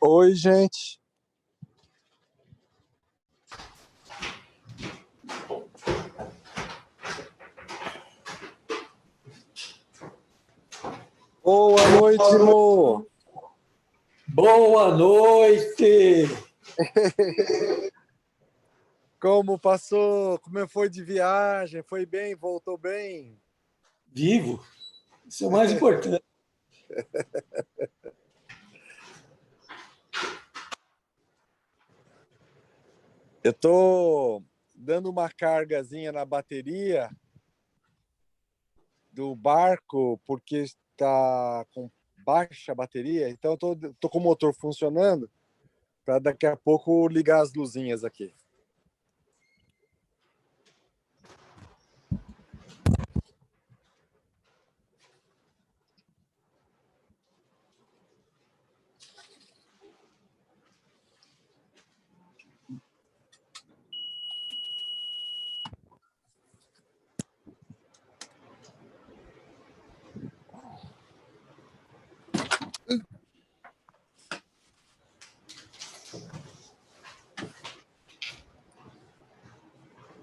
Oi, gente. Boa noite, Mo. Boa noite. Como passou? Como foi de viagem? Foi bem? Voltou bem? Vivo. Isso é o mais importante. Eu tô dando uma cargazinha na bateria do barco porque está com baixa bateria, então eu tô com o motor funcionando para daqui a pouco ligar as luzinhas aqui.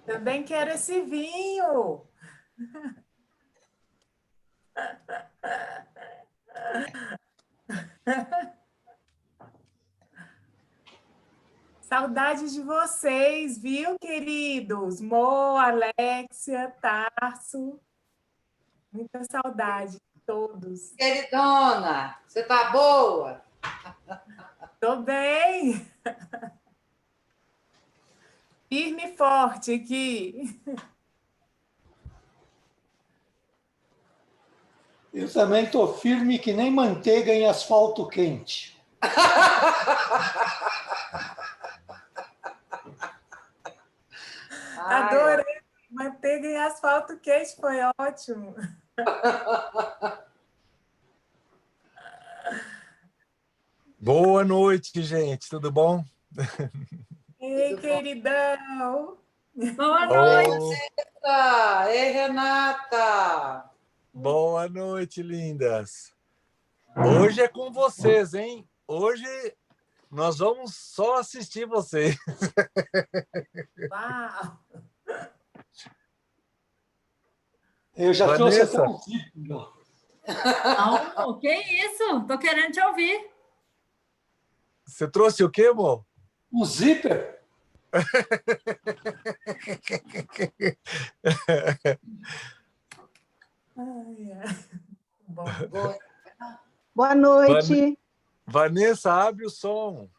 Também quero esse vinho. Saudades de vocês, viu, queridos? Mo, Alexia, Tarso. Muita saudade de todos. Queridona, você tá boa? Tô bem. Firme e forte aqui. Eu também estou firme que nem manteiga em asfalto quente. Adorei. Manteiga em asfalto quente foi ótimo. Boa noite, gente. Tudo bom? Ei, queridão. Boa noite. Ei, Renata. Boa noite, lindas. Hoje é com vocês, hein? Hoje nós vamos só assistir vocês. Uau! Eu já trouxe até um zíper. Não, que isso? Tô querendo te ouvir. Você trouxe o quê, amor? Um zíper? Bom. Boa noite. Vanessa, abre o som.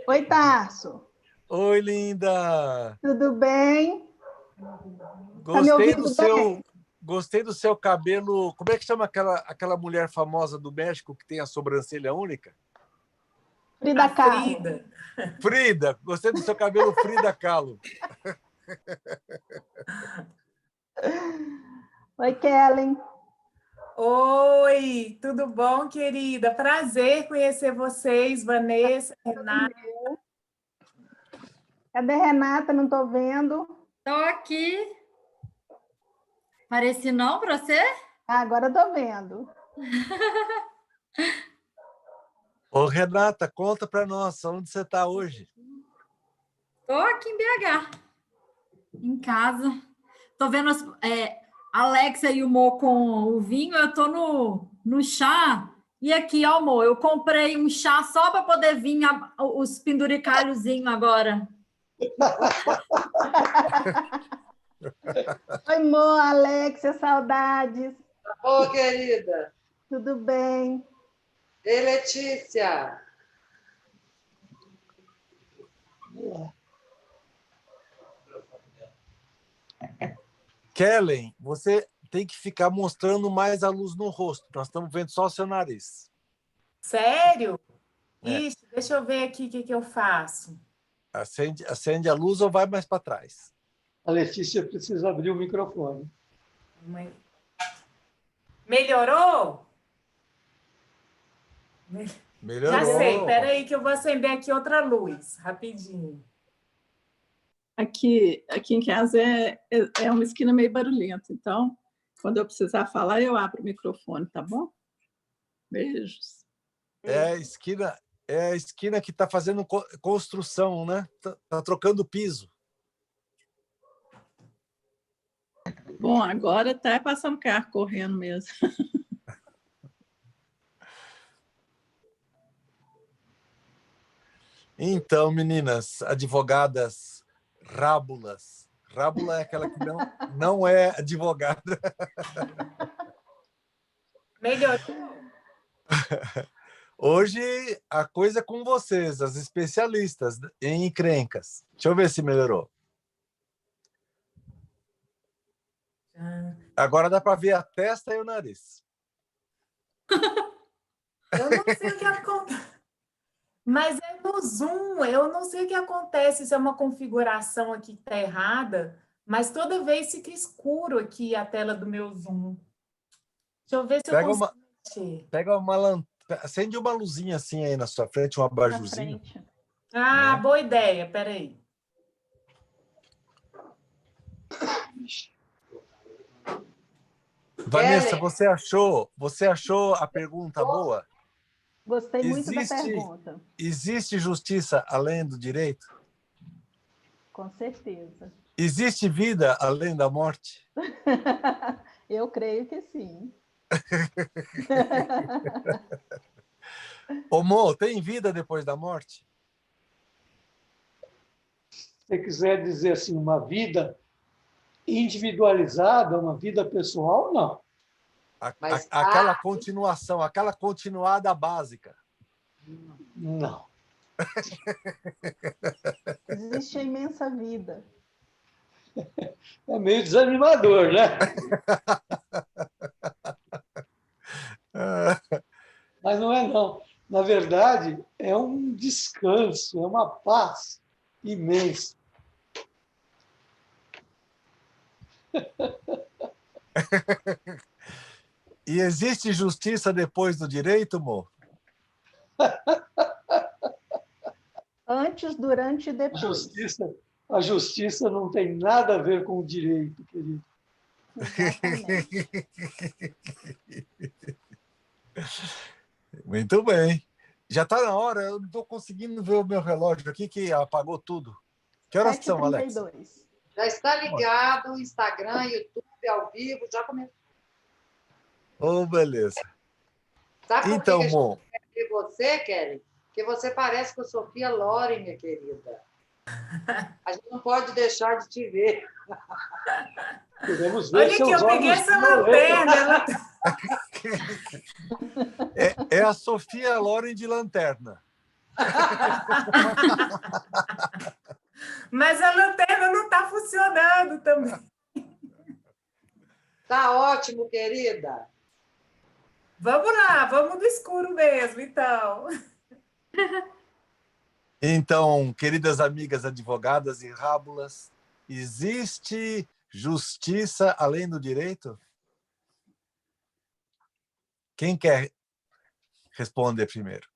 Oi, Tarso. Oi, linda. Tudo bem? Gostei do seu cabelo. Como é que chama aquela mulher famosa do México que tem a sobrancelha única? Frida Kahlo. Frida. Frida, gostei do seu cabelo Frida Kahlo. Oi, Kellen. Oi, tudo bom, querida? Prazer conhecer vocês, Vanessa, Renata. Cadê Renata? Não estou vendo. Estou aqui. Pareci não para você? Agora estou vendo. Ô, Renata, conta para nós, onde você está hoje? Estou aqui em BH, em casa. Estou vendo Alexa e o Mo com o vinho, eu estou no chá. E aqui, ó, Mo, eu comprei um chá só para poder vir os penduricalhozinhos agora. Oi, Mo, Alexia, saudades. Ô, querida. Tudo bem? Ei, Letícia. Kellen, você tem que ficar mostrando mais a luz no rosto. Nós estamos vendo só o seu nariz. Sério? É. Ixi, deixa eu ver aqui o que eu faço. Acende a luz ou vai mais para trás? A Letícia precisa abrir o microfone. Melhorou? Melhorou. Já sei, peraí que eu vou acender aqui outra luz, rapidinho. Aqui em casa é uma esquina meio barulhenta, então, quando eu precisar falar, eu abro o microfone, tá bom? Beijos. É a esquina que está fazendo construção, né? Tá trocando piso. Bom, agora tá passando carro correndo mesmo. Então, meninas, advogadas rábulas. Rábula é aquela que não é advogada. Melhorou? Hoje a coisa é com vocês, as especialistas em encrencas. Deixa eu ver se melhorou. Agora dá para ver a testa e o nariz. Eu não sei o que acontece. Mas é no Zoom, eu não sei o que acontece, se é uma configuração aqui que está errada, mas toda vez fica escuro aqui a tela do meu Zoom. Deixa eu ver se eu consigo mexer. Pega uma lanterna, acende uma luzinha assim aí na sua frente, um abajurzinho. Ah, boa ideia, peraí. Vanessa, você achou a pergunta boa? Gostei muito da pergunta. Existe justiça além do direito? Com certeza. Existe vida além da morte? Eu creio que sim. Ô, Mo, tem vida depois da morte? Se você quiser dizer assim, uma vida individualizada, uma vida pessoal, não. Aquela continuação, aquela continuada básica. Não. Existe a imensa vida. É meio desanimador, né? Mas não é, não. Na verdade, é um descanso, é uma paz imensa. E existe justiça depois do direito, Mo? Antes, durante e depois. A justiça não tem nada a ver com o direito, querido. Exatamente. Muito bem. Já está na hora, eu não estou conseguindo ver o meu relógio aqui, que apagou tudo. Que horas que são, Alex? 7h32. Já está ligado, Instagram, YouTube, ao vivo, já começou. Oh, beleza. Sabe por então, que Mo, a gente quer ver você, Kelly? Porque você parece com a Sofia Loren, minha querida. A gente não pode deixar de te ver. Queremos ver Olha que seus eu peguei olhos essa lanterna. é a Sofia Loren de lanterna. Mas a lanterna não está funcionando também. Tá ótimo, querida. Vamos lá, vamos no escuro mesmo, então. Então, queridas amigas advogadas e rábulas, existe justiça além do direito? Quem quer responder primeiro?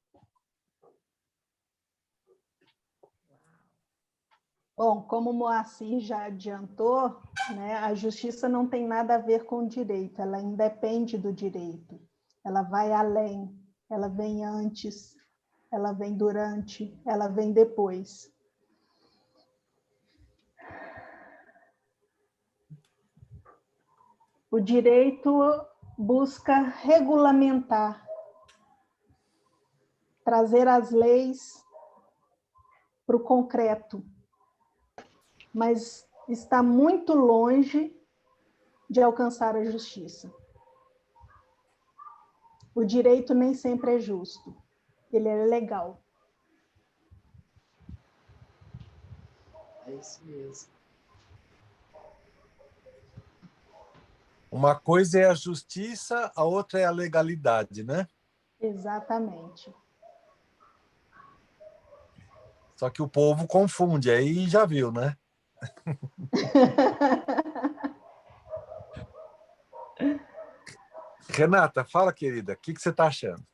Bom, como o Moacir já adiantou, né, a justiça não tem nada a ver com o direito, ela independe do direito. Ela vai além, ela vem antes, ela vem durante, ela vem depois. O direito busca regulamentar, trazer as leis para o concreto, mas está muito longe de alcançar a justiça. O direito nem sempre é justo, ele é legal. É isso mesmo. Uma coisa é a justiça, a outra é a legalidade, né? Exatamente. Só que o povo confunde, aí já viu, né? Renata, fala, querida, o que você está achando?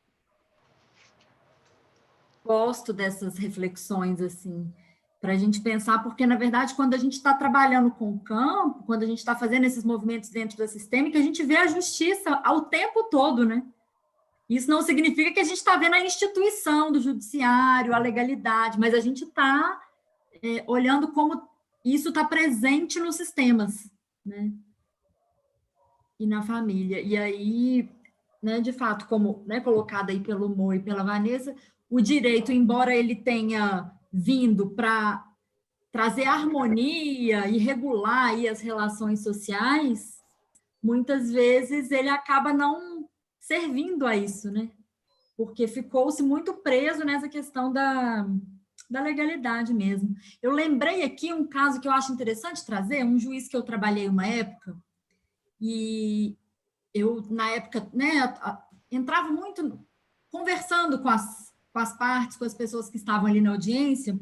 gosto dessas reflexões, assim, para a gente pensar, porque, na verdade, quando a gente está trabalhando com o campo, quando a gente está fazendo esses movimentos dentro da sistêmica, a gente vê a justiça ao tempo todo, né? Isso não significa que a gente está vendo a instituição do judiciário, a legalidade, mas a gente está olhando como isso está presente nos sistemas, né? E na família. E aí, né, de fato, como, né, colocado aí pelo Mo e pela Vanessa, o direito, embora ele tenha vindo para trazer harmonia e regular aí as relações sociais, muitas vezes ele acaba não servindo a isso, né? Porque ficou-se muito preso nessa questão da legalidade mesmo. Eu lembrei aqui um caso que eu acho interessante trazer, um juiz que eu trabalhei uma época, e eu, na época, né, entrava muito conversando com as partes, com as pessoas que estavam ali na audiência,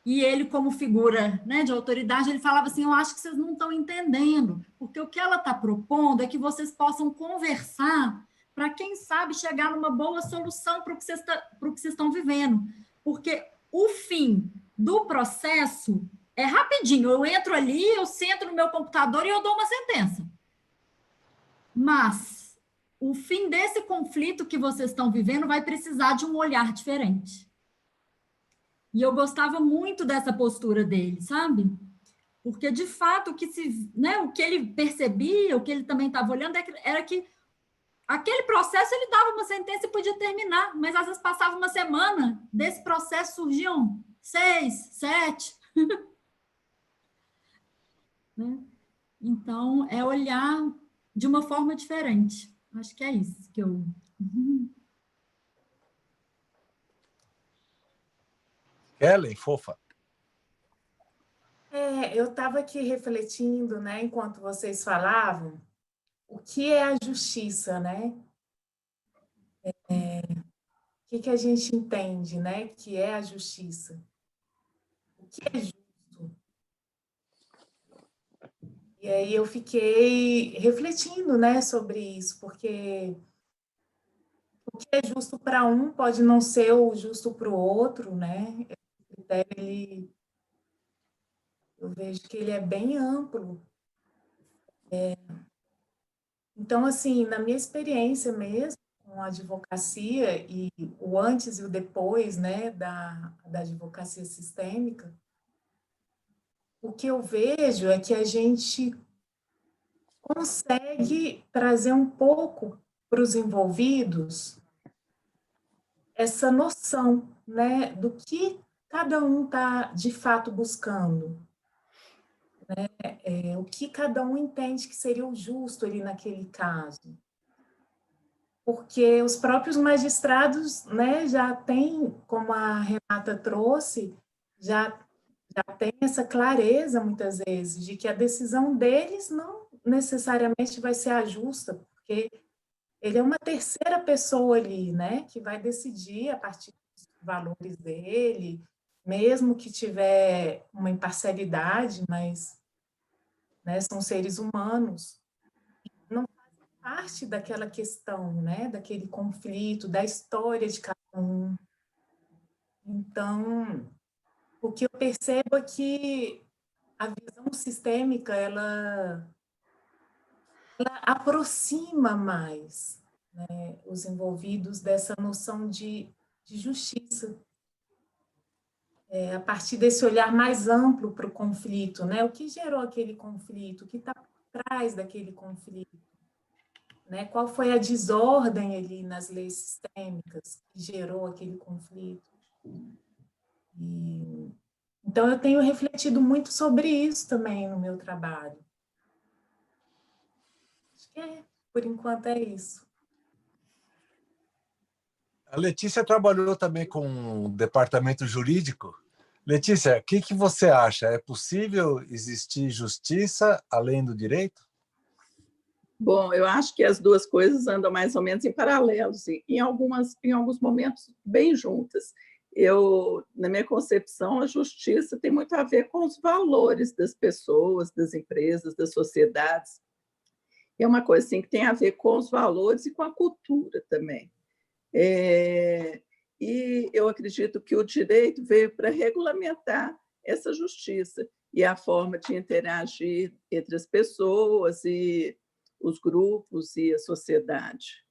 e ele, como figura, né, de autoridade, ele falava assim, eu acho que vocês não estão entendendo, porque o que ela está propondo é que vocês possam conversar para, quem sabe, chegar numa boa solução para o que vocês estão vivendo. Porque o fim do processo é rapidinho. Eu entro ali, eu sento no meu computador e eu dou uma sentença. Mas o fim desse conflito que vocês estão vivendo vai precisar de um olhar diferente. E eu gostava muito dessa postura dele, sabe? Porque, de fato, o que ele percebia, o que ele também estava olhando, era que aquele processo ele dava uma sentença e podia terminar, mas às vezes passava uma semana, desse processo surgiam 6, 7. Né? Então, é olhar de uma forma diferente. Acho que é isso que eu... Ellen, fofa. Eu estava aqui refletindo, né, enquanto vocês falavam, o que é a justiça, né? O que a gente entende, né, que é a justiça? O que é justo? E aí eu fiquei refletindo, né, sobre isso, porque o que é justo para um pode não ser o justo para o outro, né? O critério, eu vejo que ele é bem amplo. Então, assim, na minha experiência mesmo, com a advocacia e o antes e o depois, né, da advocacia sistêmica, o que eu vejo é que a gente consegue trazer um pouco para os envolvidos essa noção, né, do que cada um está, de fato, buscando. Né? O que cada um entende que seria o justo ali naquele caso. Porque os próprios magistrados, né, já têm, como a Renata trouxe, já tem essa clareza, muitas vezes, de que a decisão deles não necessariamente vai ser a justa, porque ele é uma terceira pessoa ali, né, que vai decidir a partir dos valores dele, mesmo que tiver uma imparcialidade, mas, né, são seres humanos, não fazem parte daquela questão, né, daquele conflito, da história de cada um. Então, o que eu percebo é que a visão sistêmica, ela aproxima mais, né, os envolvidos dessa noção de justiça. A partir desse olhar mais amplo para o conflito, né? O que gerou aquele conflito? O que está por trás daquele conflito? Né? Qual foi a desordem ali nas leis sistêmicas que gerou aquele conflito? Então, eu tenho refletido muito sobre isso também no meu trabalho. Acho que, por enquanto, é isso. A Letícia trabalhou também com o departamento jurídico. Letícia, o que você acha? É possível existir justiça além do direito? Bom, eu acho que as duas coisas andam mais ou menos em paralelos, e em alguns momentos bem juntas. Na minha concepção, a justiça tem muito a ver com os valores das pessoas, das empresas, das sociedades. É uma coisa assim, que tem a ver com os valores e com a cultura também. e eu acredito que o direito veio para regulamentar essa justiça e a forma de interagir entre as pessoas e os grupos e a sociedade.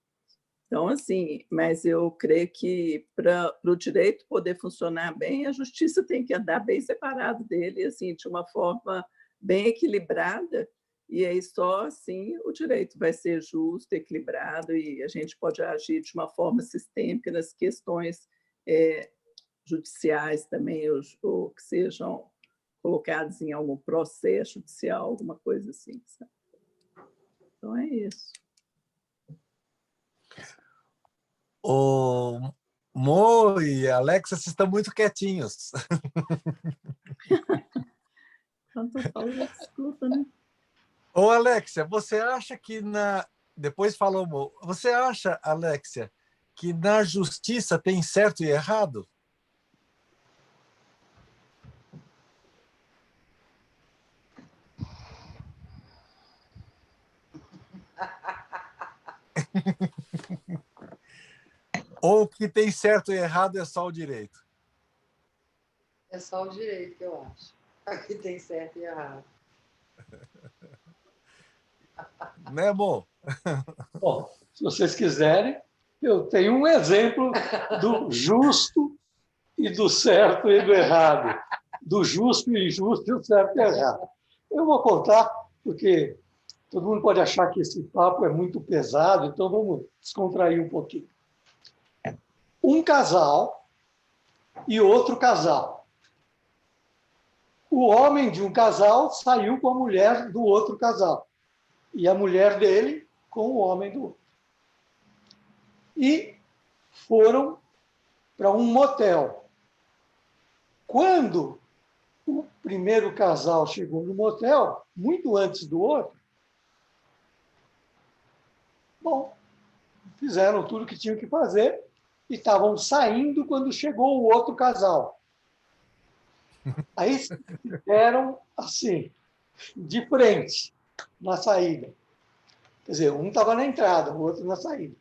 Então, assim, mas eu creio que para o direito poder funcionar bem, a justiça tem que andar bem separado dele, assim, de uma forma bem equilibrada, e aí só assim o direito vai ser justo, equilibrado, e a gente pode agir de uma forma sistêmica nas questões judiciais também, ou que sejam colocados em algum processo judicial, alguma coisa assim. Sabe? Então, é isso. O Mo e a Alexa, vocês estão muito quietinhos. Quando eu falo, eu escuto, né? Ô, Alexia, você acha que Depois falou, Mo. Você acha, Alexia, que na justiça tem certo e errado? Ou que tem certo e errado é só o direito? É só o direito que eu acho. Aqui tem certo e errado. Né, Mo? Bom, se vocês quiserem, eu tenho um exemplo do justo e do certo e do errado. Do justo e injusto e do certo e errado. Eu vou contar, porque todo mundo pode achar que esse papo é muito pesado, então vamos descontrair um pouquinho. Um casal e outro casal. O homem de um casal saiu com a mulher do outro casal. E a mulher dele com o homem do outro. E foram para um motel. Quando o primeiro casal chegou no motel, muito antes do outro, bom, fizeram tudo o que tinham que fazer e estavam saindo quando chegou o outro casal. Aí ficaram assim, de frente, na saída. Quer dizer, um estava na entrada, o outro na saída.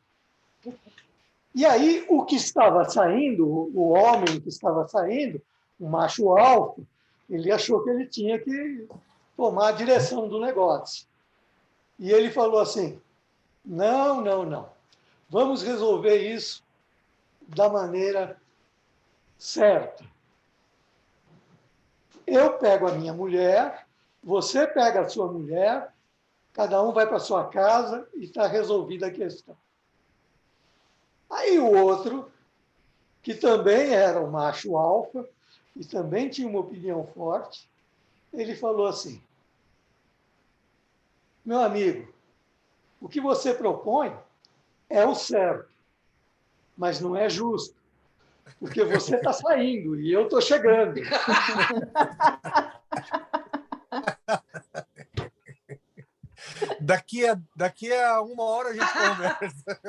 E aí, o que estava saindo, o homem que estava saindo, o macho alfa, ele achou que ele tinha que tomar a direção do negócio. E ele falou assim, não, não, não. Vamos resolver isso da maneira certa. Eu pego a minha mulher, você pega a sua mulher, cada um vai para sua casa e está resolvida a questão. Aí o outro, que também era o macho alfa, e também tinha uma opinião forte, ele falou assim, meu amigo, o que você propõe é o certo, mas não é justo, porque você está saindo e eu estou chegando. Daqui a 1 hora a gente conversa.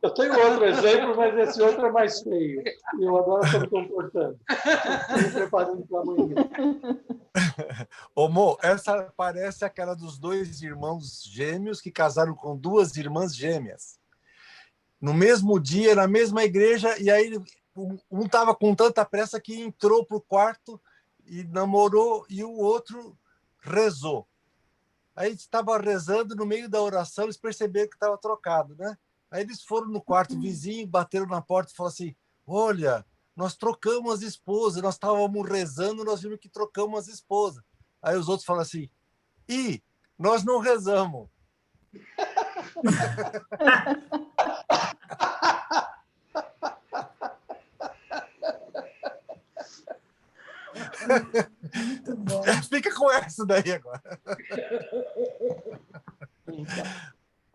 Eu tenho outro exemplo, mas esse outro é mais feio. Eu agora estou me comportando. Estou me preparando para amanhã. Ô, Mo, essa parece aquela dos 2 irmãos gêmeos que casaram com 2 irmãs gêmeas. No mesmo dia, na mesma igreja, e aí um estava com tanta pressa que entrou para o quarto e namorou, e o outro rezou. Aí estava rezando, no meio da oração, eles perceberam que estava trocado, né? Aí eles foram no quarto vizinho, bateram na porta e falaram assim, olha, nós trocamos as esposas, nós estávamos rezando, nós vimos que trocamos as esposas. Aí os outros falam assim, nós não rezamos. Muito bom. Fica com essa daí agora.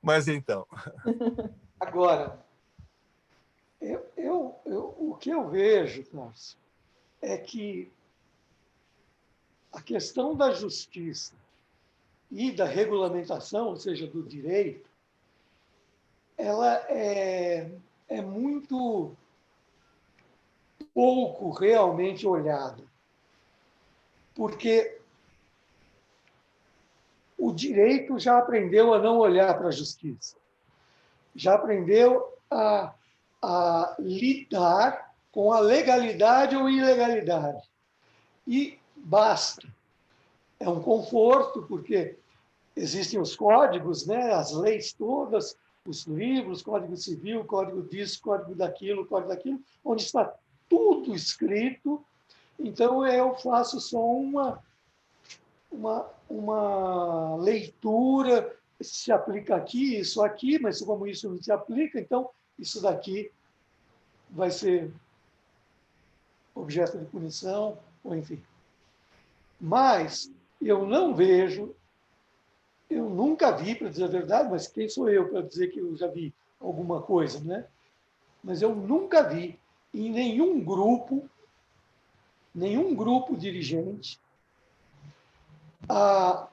Mas então. Agora, o que eu vejo, Tarso, é que a questão da justiça e da regulamentação, ou seja, do direito, ela é muito pouco realmente olhada. Porque o direito já aprendeu a não olhar para a justiça, já aprendeu a lidar com a legalidade ou ilegalidade. E basta. É um conforto, porque existem os códigos, né, as leis todas, os livros, Código Civil, Código disso, Código daquilo, onde está tudo escrito. Então, eu faço só uma leitura, se aplica aqui, isso aqui, mas como isso não se aplica, então isso daqui vai ser objeto de punição, ou enfim. Mas eu não vejo, eu nunca vi, para dizer a verdade, mas quem sou eu para dizer que eu já vi alguma coisa, né? Mas eu nunca vi em nenhum grupo dirigente, a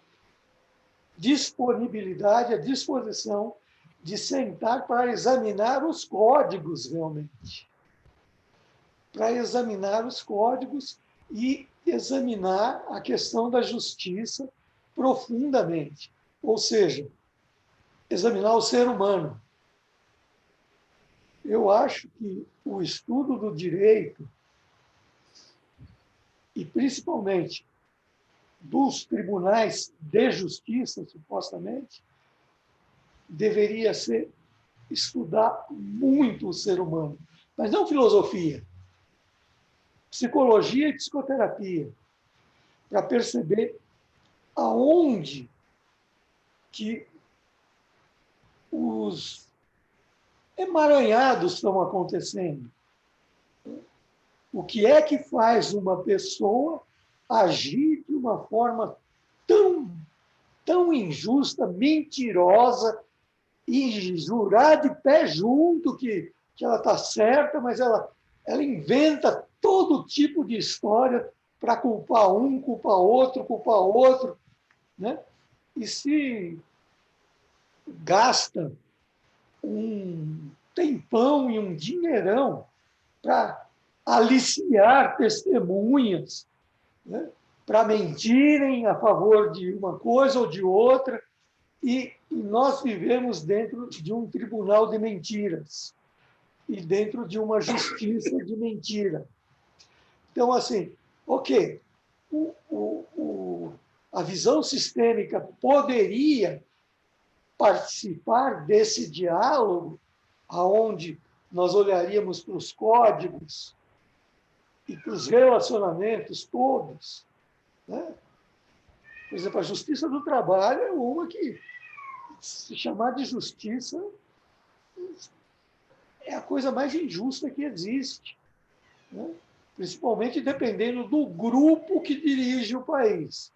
disponibilidade, a disposição de sentar para examinar os códigos realmente. Para examinar os códigos e examinar a questão da justiça profundamente. Ou seja, examinar o ser humano. Eu acho que o estudo do direito, e principalmente dos tribunais de justiça, supostamente, deveria ser estudar muito o ser humano, mas não filosofia, psicologia e psicoterapia, para perceber aonde que os emaranhados estão acontecendo. O que é que faz uma pessoa agir de uma forma tão injusta, mentirosa, e jurar de pé junto que ela está certa, mas ela inventa todo tipo de história para culpar um, culpar outro, né? E se gasta um tempão e um dinheirão para aliciar testemunhas, né, para mentirem a favor de uma coisa ou de outra, e nós vivemos dentro de um tribunal de mentiras e dentro de uma justiça de mentira. Então, assim, ok, a visão sistêmica poderia participar desse diálogo, aonde nós olharíamos para os códigos e para os relacionamentos todos, né? Por exemplo, a justiça do trabalho é uma que, se chamar de justiça, é a coisa mais injusta que existe, né? Principalmente dependendo do grupo que dirige o país.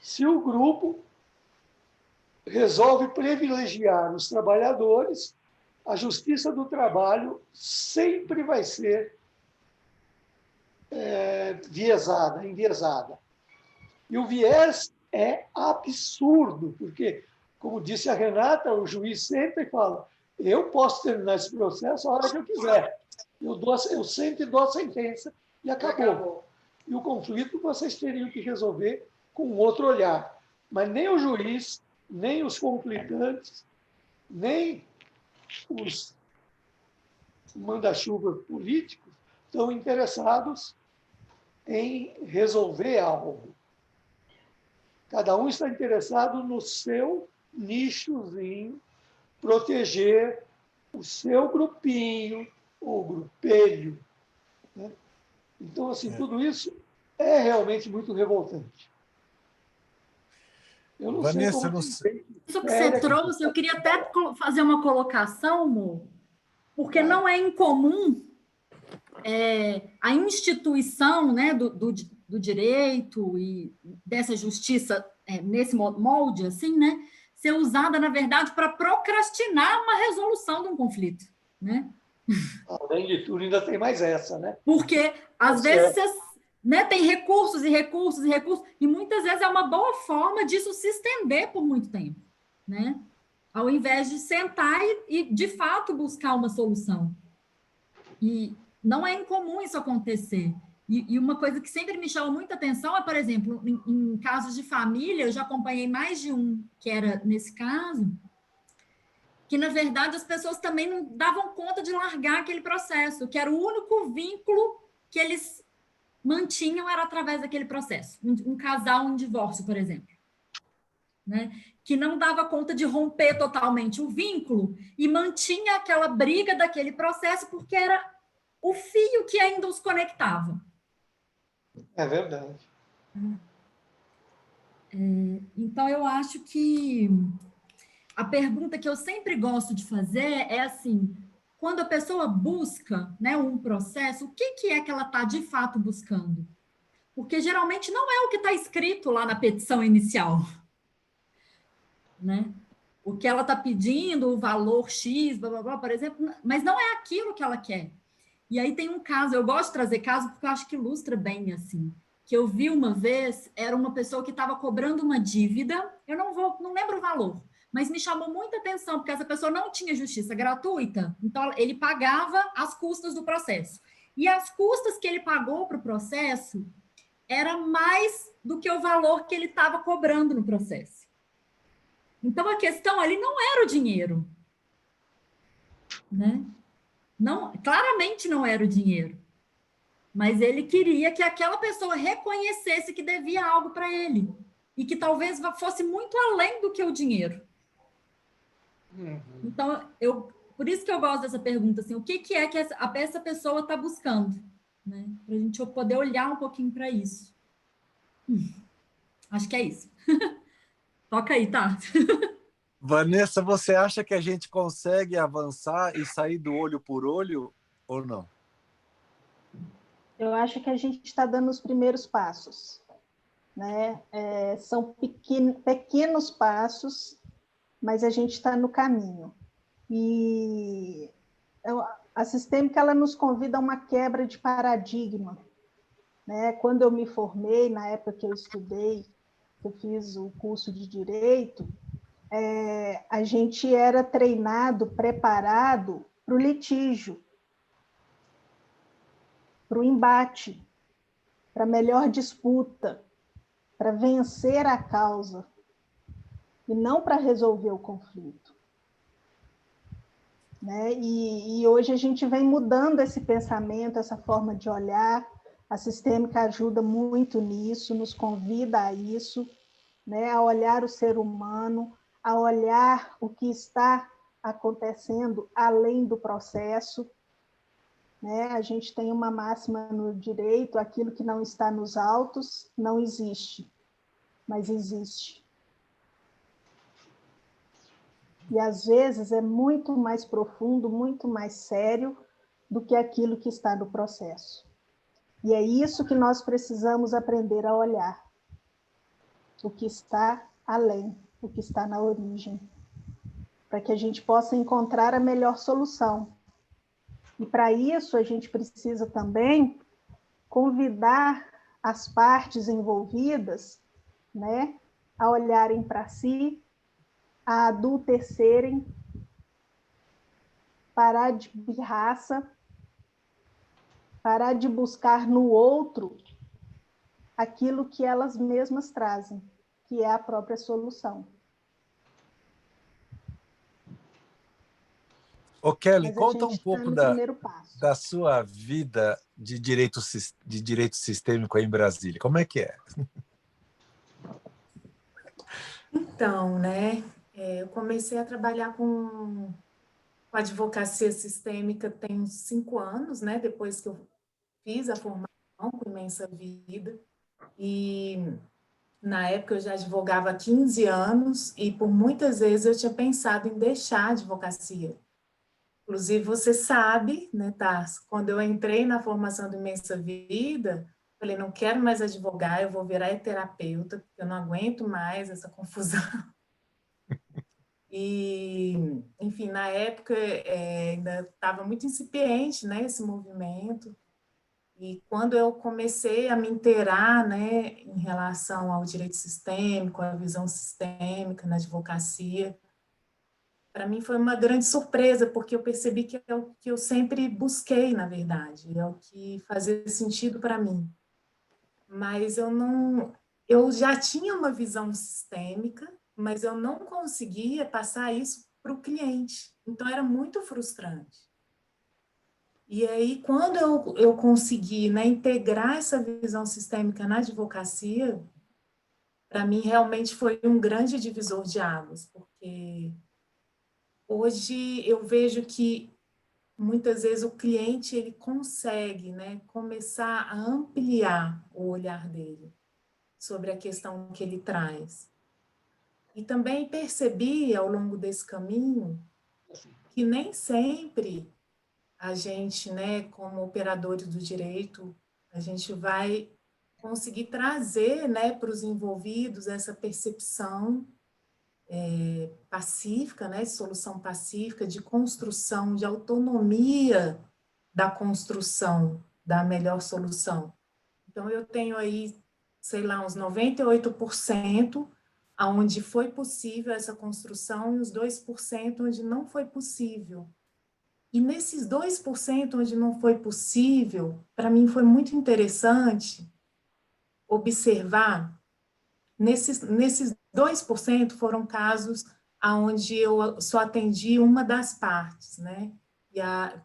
Se o grupo resolve privilegiar os trabalhadores, a justiça do trabalho sempre vai ser enviesada. E o viés é absurdo, porque, como disse a Renata, o juiz sempre fala: eu posso terminar esse processo a hora que eu quiser. Eu sempre dou a sentença e acabou. E o conflito vocês teriam que resolver com outro olhar. Mas nem o juiz, nem os conflitantes, nem os manda-chuva políticos estão interessados em resolver algo. Cada um está interessado no seu nichozinho, proteger o seu grupinho ou grupelho, né? Então, assim, tudo isso é realmente muito revoltante. Eu não Vanessa, sei não sei. Isso que você trouxe, eu queria até fazer uma colocação, Mo, porque não é incomum a instituição, né, do direito e dessa justiça nesse molde, assim, né, ser usada, na verdade, para procrastinar uma resolução de um conflito, né? Além de tudo, ainda tem mais essa, né? Porque, às vezes, né, tem recursos e recursos e recursos, e muitas vezes é uma boa forma disso se estender por muito tempo, né? Ao invés de sentar e de fato, buscar uma solução. E não é incomum isso acontecer. E uma coisa que sempre me chama muita atenção é, por exemplo, em casos de família, eu já acompanhei mais de um que era nesse caso, que, na verdade, as pessoas também não davam conta de largar aquele processo, que era o único vínculo que eles mantinham era através daquele processo. Um casal em divórcio, por exemplo, né? Que não dava conta de romper totalmente o vínculo e mantinha aquela briga daquele processo porque era o fio que ainda os conectava. É verdade. Então, eu acho que a pergunta que eu sempre gosto de fazer é assim, quando a pessoa busca, né, um processo, o que é que ela está de fato buscando? Porque geralmente não é o que está escrito lá na petição inicial, né? O que ela está pedindo, o valor X, blá, blá, blá, por exemplo, mas não é aquilo que ela quer. E aí tem um caso, eu gosto de trazer caso porque eu acho que ilustra bem, assim, que eu vi uma vez, era uma pessoa que estava cobrando uma dívida, eu não lembro o valor, mas me chamou muita atenção, porque essa pessoa não tinha justiça gratuita, então ele pagava as custas do processo. E as custas que ele pagou para o processo era mais do que o valor que ele estava cobrando no processo. Então, a questão ali não era o dinheiro, né? Não, claramente não era o dinheiro, mas ele queria que aquela pessoa reconhecesse que devia algo para ele e que talvez fosse muito além do que o dinheiro. Então, por isso que eu gosto dessa pergunta, assim, o que é que essa pessoa está buscando, né? Para a gente poder olhar um pouquinho para isso. Acho que é isso. Toca aí, tá? Vanessa, você acha que a gente consegue avançar e sair do olho por olho ou não? Eu acho que a gente está dando os primeiros passos, né? São pequenos passos, mas a gente está no caminho. E a sistêmica ela nos convida a uma quebra de paradigma, né? Quando eu me formei, na época que eu estudei, eu fiz o curso de Direito, a gente era treinado, preparado para o litígio, para o embate, para melhor disputa, para vencer a causa, e não para resolver o conflito. Né? E hoje a gente vem mudando esse pensamento, essa forma de olhar. A sistêmica ajuda muito nisso, nos convida a isso, né? A olhar o ser humano, a olhar o que está acontecendo além do processo. Né? A gente tem uma máxima no direito: aquilo que não está nos autos não existe, mas existe. E às vezes é muito mais profundo, muito mais sério do que aquilo que está no processo. E é isso que nós precisamos aprender a olhar. O que está além, o que está na origem, para que a gente possa encontrar a melhor solução. E para isso a gente precisa também convidar as partes envolvidas, né, a olharem para si, a adultecerem, parar de pirraça, parar de buscar no outro aquilo que elas mesmas trazem, que é a própria solução. Ô, Kelly, conta um pouco da sua vida de direito sistêmico aí em Brasília. Como é que é? Então, né, eu comecei a trabalhar com advocacia sistêmica tem uns 5 anos, né, depois que eu fiz a formação com Imensa Vida, e na época eu já advogava há 15 anos, e por muitas vezes eu tinha pensado em deixar a advocacia. Inclusive, você sabe, né, Tarso, quando eu entrei na formação do Imensa Vida, falei, não quero mais advogar, eu vou virar terapeuta, porque eu não aguento mais essa confusão. E, enfim, na época ainda estava muito incipiente, né, esse movimento. E quando eu comecei a me inteirar, né, em relação ao direito sistêmico, à visão sistêmica na advocacia, para mim foi uma grande surpresa, porque eu percebi que é o que eu sempre busquei, na verdade, é o que fazia sentido para mim. Mas eu já tinha uma visão sistêmica, mas eu não conseguia passar isso para o cliente. Então, era muito frustrante. E aí, quando eu consegui, né, integrar essa visão sistêmica na advocacia, para mim realmente foi um grande divisor de águas, porque hoje eu vejo que muitas vezes o cliente ele consegue, né, começar a ampliar o olhar dele sobre a questão que ele traz. E também percebi ao longo desse caminho que nem sempre a gente, né, como operadores do direito, a gente vai conseguir trazer, né, para os envolvidos essa percepção pacífica, né, de solução pacífica, de construção, de autonomia da construção da melhor solução. Então, eu tenho aí, sei lá, uns 98% onde foi possível essa construção e os 2% onde não foi possível. E nesses 2% onde não foi possível, para mim foi muito interessante observar, nesses 2% foram casos onde eu só atendi uma das partes, né?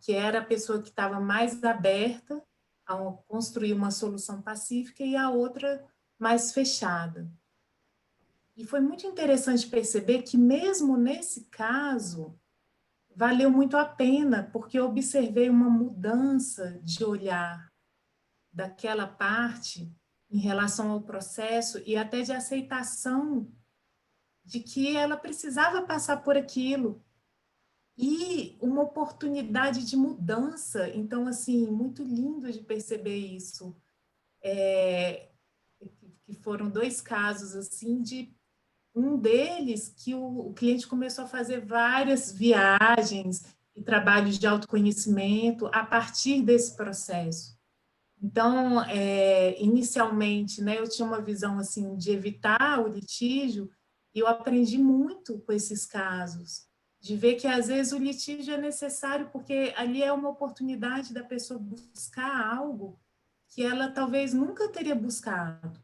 Que era a pessoa que estava mais aberta a construir uma solução pacífica e a outra mais fechada. E foi muito interessante perceber que mesmo nesse caso, valeu muito a pena, porque eu observei uma mudança de olhar daquela parte em relação ao processo e até de aceitação de que ela precisava passar por aquilo e uma oportunidade de mudança. Então, assim, muito lindo de perceber isso. Que foram 2 casos, assim, de um deles que o cliente começou a fazer várias viagens e trabalhos de autoconhecimento a partir desse processo. Então, inicialmente, né, eu tinha uma visão assim de evitar o litígio e eu aprendi muito com esses casos, de ver que às vezes o litígio é necessário porque ali é uma oportunidade da pessoa buscar algo que ela talvez nunca teria buscado,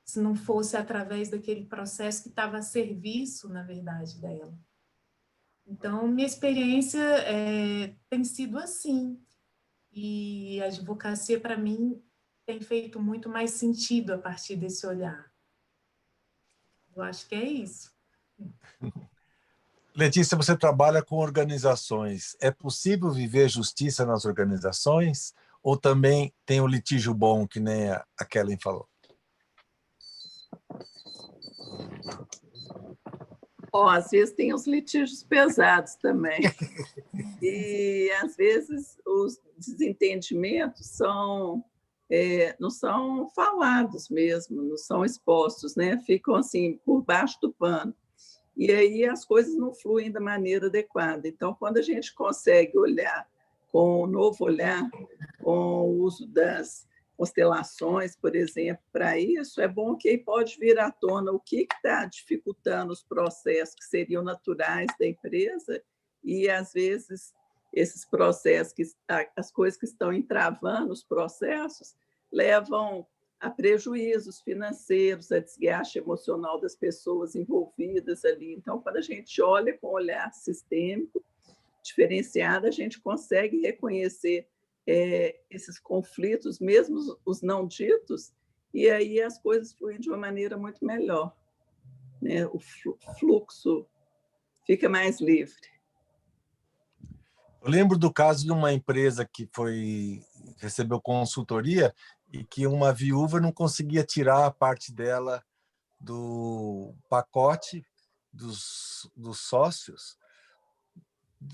se não fosse através daquele processo que estava a serviço, na verdade, dela. Então, minha experiência tem sido assim. E a advocacia, para mim, tem feito muito mais sentido a partir desse olhar. Eu acho que é isso. Letícia, você trabalha com organizações. É possível viver justiça nas organizações? Ou também tem o litígio bom, que nem a Kellen falou? Às vezes tem os litígios pesados também. E, às vezes, os desentendimentos não são falados mesmo, não são expostos, né? Ficam assim, por baixo do pano. E aí as coisas não fluem da maneira adequada. Então, quando a gente consegue olhar com um novo olhar, com o uso das constelações, por exemplo, para isso, é bom que aí pode vir à tona o que está dificultando os processos que seriam naturais da empresa e, às vezes, esses processos, as coisas que estão entravando os processos, levam a prejuízos financeiros, a desgaste emocional das pessoas envolvidas ali. Então, quando a gente olha com um olhar sistêmico, diferenciado, a gente consegue reconhecer esses conflitos, mesmo os não ditos, e aí as coisas fluem de uma maneira muito melhor, né? O fluxo fica mais livre. Eu lembro do caso de uma empresa que recebeu consultoria e que uma viúva não conseguia tirar a parte dela do pacote dos sócios,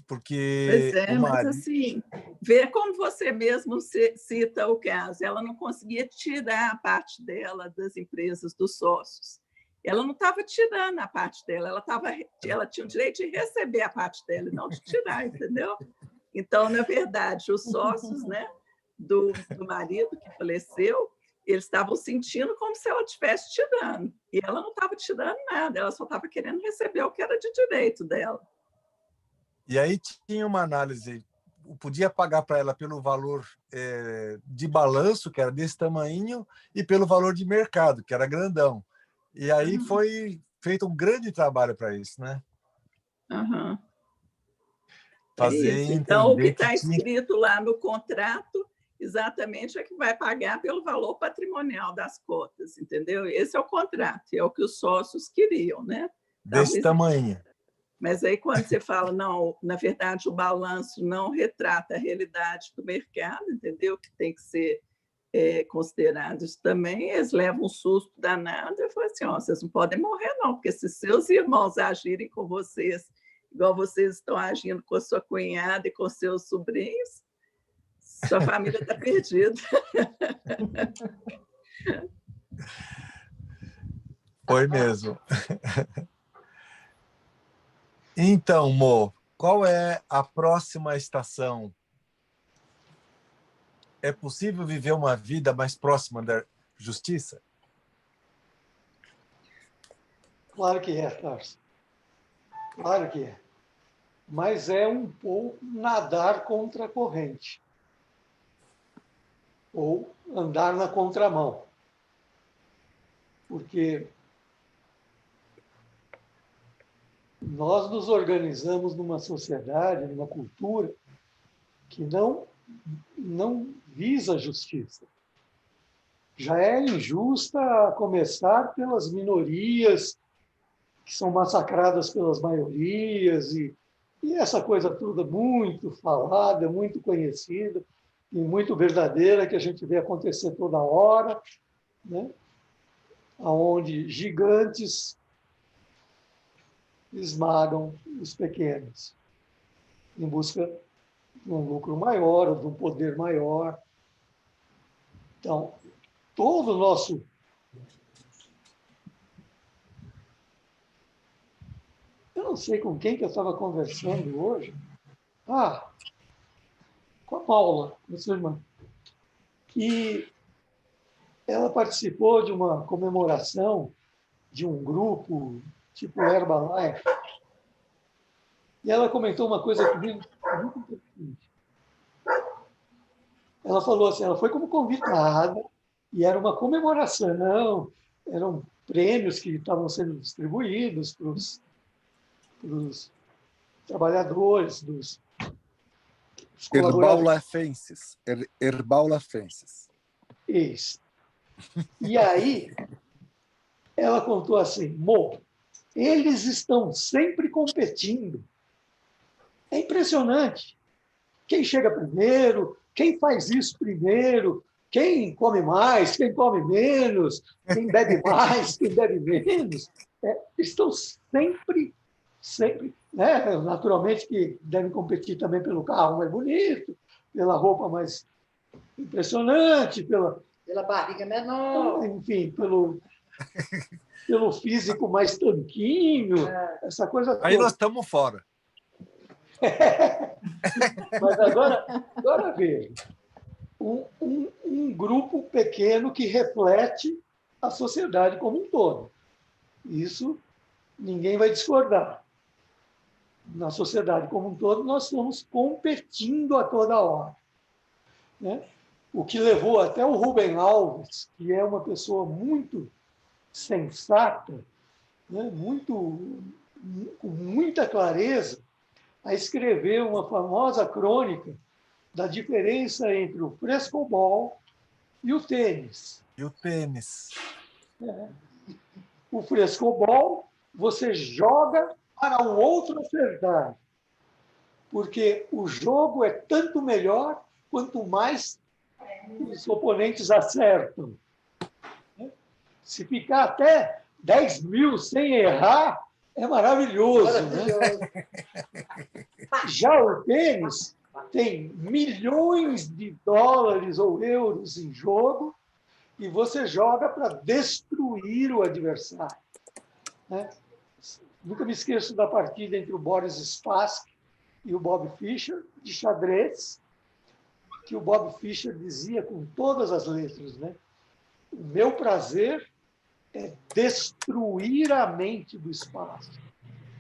porque Pois é, mas assim, ver como você mesmo cita o caso, ela não conseguia tirar a parte dela das empresas dos sócios. Ela não estava tirando a parte dela, ela tinha o direito de receber a parte dela e não de tirar, entendeu? Então, na verdade, os sócios, né, do marido que faleceu, eles estavam sentindo como se ela estivesse tirando. E ela não estava tirando nada, ela só estava querendo receber o que era de direito dela. E aí tinha uma análise, podia pagar para ela pelo valor de balanço, que era desse tamanho, e pelo valor de mercado, que era grandão. E aí foi feito um grande trabalho para isso, né? Aham. Fazer isso. Então, o que entender está tinha... escrito lá no contrato exatamente é que vai pagar pelo valor patrimonial das cotas, entendeu? Esse é o contrato, é o que os sócios queriam, né? Desse tamanho. Mas aí, quando você fala, não, na verdade, o balanço não retrata a realidade do mercado, entendeu? Que tem que ser considerado isso também, eles levam um susto danado e falam assim, vocês não podem morrer, não, porque se seus irmãos agirem com vocês igual vocês estão agindo com a sua cunhada e com seus sobrinhos, sua família está perdida. Foi mesmo. Então, Mo, qual é a próxima estação? É possível viver uma vida mais próxima da justiça? Claro que é, Tarso. Claro que é. Mas é um pouco nadar contra a corrente. Ou andar na contramão. Porque nós nos organizamos numa sociedade, numa cultura, que não visa a justiça. Já é injusta a começar pelas minorias, que são massacradas pelas maiorias, e essa coisa toda muito falada, muito conhecida e muito verdadeira, que a gente vê acontecer toda hora, né? Onde gigantes esmagam os pequenos, em busca de um lucro maior, ou de um poder maior. Então, todo o nosso... Eu não sei com quem que eu estava conversando hoje. Com a Paula, com a sua irmã. Que ela participou de uma comemoração de um grupo tipo Herbalife. E ela comentou uma coisa comigo muito interessante. Ela falou assim, ela foi como convidada, e era uma comemoração, eram prêmios que estavam sendo distribuídos para os trabalhadores, dos colaboradores. Herbaulafenses. Isso. E aí, ela contou assim, Mo, eles estão sempre competindo. É impressionante. Quem chega primeiro, quem faz isso primeiro, quem come mais, quem come menos, quem bebe mais, quem bebe menos. Estão sempre, né? Naturalmente que devem competir também pelo carro mais bonito, pela roupa mais impressionante, pela barriga menor. Enfim, pelo físico mais tanquinho, essa coisa toda. Aí nós estamos fora. Mas agora veja, um grupo pequeno que reflete a sociedade como um todo. Isso ninguém vai discordar. Na sociedade como um todo, nós estamos competindo a toda hora, né? O que levou até o Rubem Alves, que é uma pessoa muito sensata, né? Com muita clareza, a escrever uma famosa crônica da diferença entre o frescobol e o tênis. E o tênis. O frescobol, você joga para o outro acertar, porque o jogo é tanto melhor quanto mais os oponentes acertam. Se ficar até 10 mil sem errar, é maravilhoso. Né? Já o tênis tem milhões de dólares ou euros em jogo e você joga para destruir o adversário. Né? Nunca me esqueço da partida entre o Boris Spassky e o Bob Fischer, de xadrez, que o Bob Fischer dizia com todas as letras, né? O meu prazer é destruir a mente do Spassky.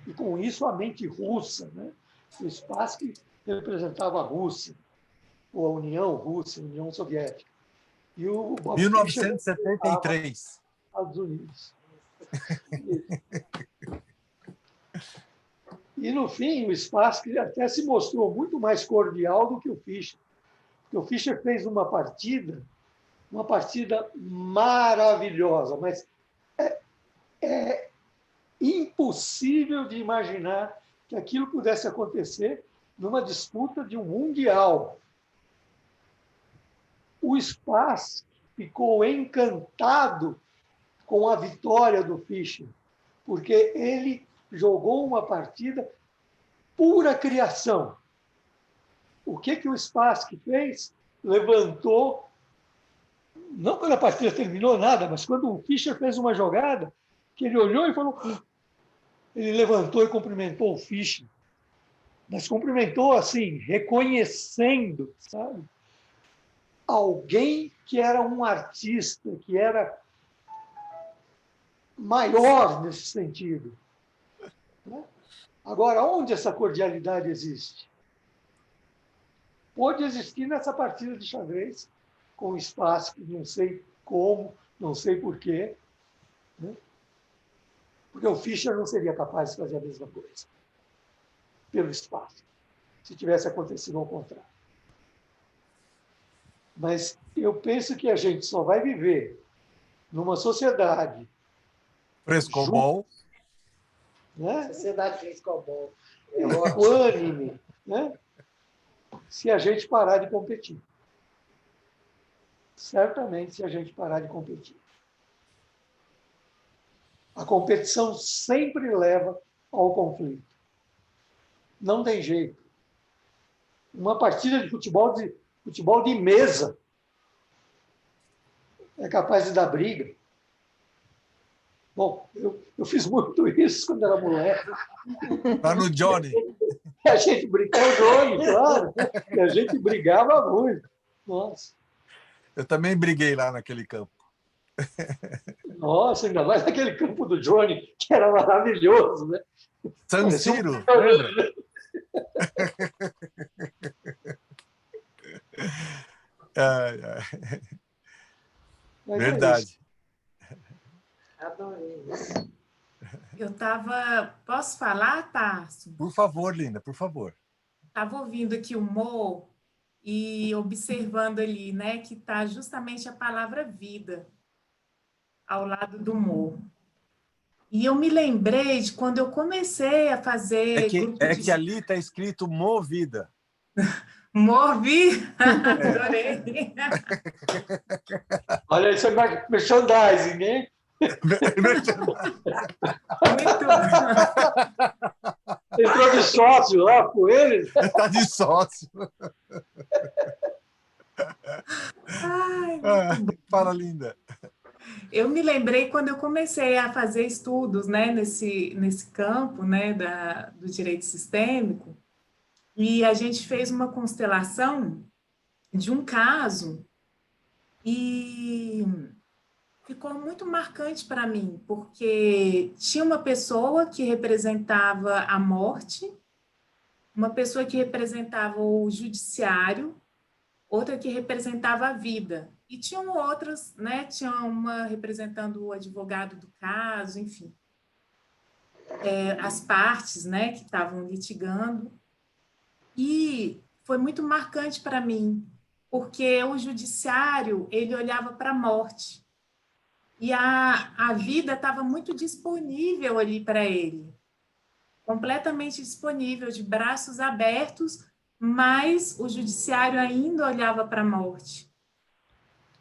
E, com isso, a mente russa, né? O Spassky representava a Rússia, ou a União Rússia, a União Soviética. E o Bob Fischer representava 1973. os Estados Unidos. E, no fim, o Spassky até se mostrou muito mais cordial do que o Fischer. Porque o Fischer fez uma partida maravilhosa, mas é impossível de imaginar que aquilo pudesse acontecer numa disputa de um mundial. O Spassky ficou encantado com a vitória do Fischer, porque ele jogou uma partida pura criação. O que o Spassky fez? Levantou, não quando a partida terminou nada, mas quando o Fischer fez uma jogada, que ele olhou e falou... Ele levantou e cumprimentou o Fischer, mas cumprimentou assim, reconhecendo, sabe? Alguém que era um artista, que era maior nesse sentido. Agora, onde essa cordialidade existe? Pode existir nessa partida de xadrez, com o Spassky, não sei como, não sei porquê, né? Porque o Fischer não seria capaz de fazer a mesma coisa, pelo Spassky, se tivesse acontecido ao contrário. Mas eu penso que a gente só vai viver numa sociedade Frescobol. Né? Sociedade Frescobol. Equânime, né? Se a gente parar de competir. Certamente, se a gente parar de competir. A competição sempre leva ao conflito. Não tem jeito. Uma partida de futebol de mesa é capaz de dar briga. Bom, eu fiz muito isso quando era moleque. Lá no Johnny. A gente brigava, o Johnny, claro. E a gente brigava muito. Nossa. Eu também briguei lá naquele campo. Nossa, ainda mais naquele campo do Johnny, que era maravilhoso, né? San Siro, lembra? Verdade. Adorei. Eu estava... Posso falar, Tarso? Por favor, Linda, por favor. Estava ouvindo aqui o Mo e observando ali, né, que está justamente a palavra vida ao lado do Mo. E eu me lembrei de quando eu comecei a fazer... que ali está escrito Movida. Movi? Adorei. Olha, isso é merchandising, né? Muito. Entrou de sócio lá com ele. Está de sócio. Ai, fala, Linda. Eu me lembrei quando eu comecei a fazer estudos, né, nesse campo, né, do direito sistêmico, e a gente fez uma constelação de um caso e ficou muito marcante para mim, porque tinha uma pessoa que representava a morte, uma pessoa que representava o judiciário, outra que representava a vida. E tinham outras, né? Tinha uma representando o advogado do caso, enfim. As partes, né, que estavam litigando. E foi muito marcante para mim, porque o judiciário, ele olhava para a morte. E a vida estava muito disponível ali para ele. Completamente disponível, de braços abertos, mas o judiciário ainda olhava para a morte.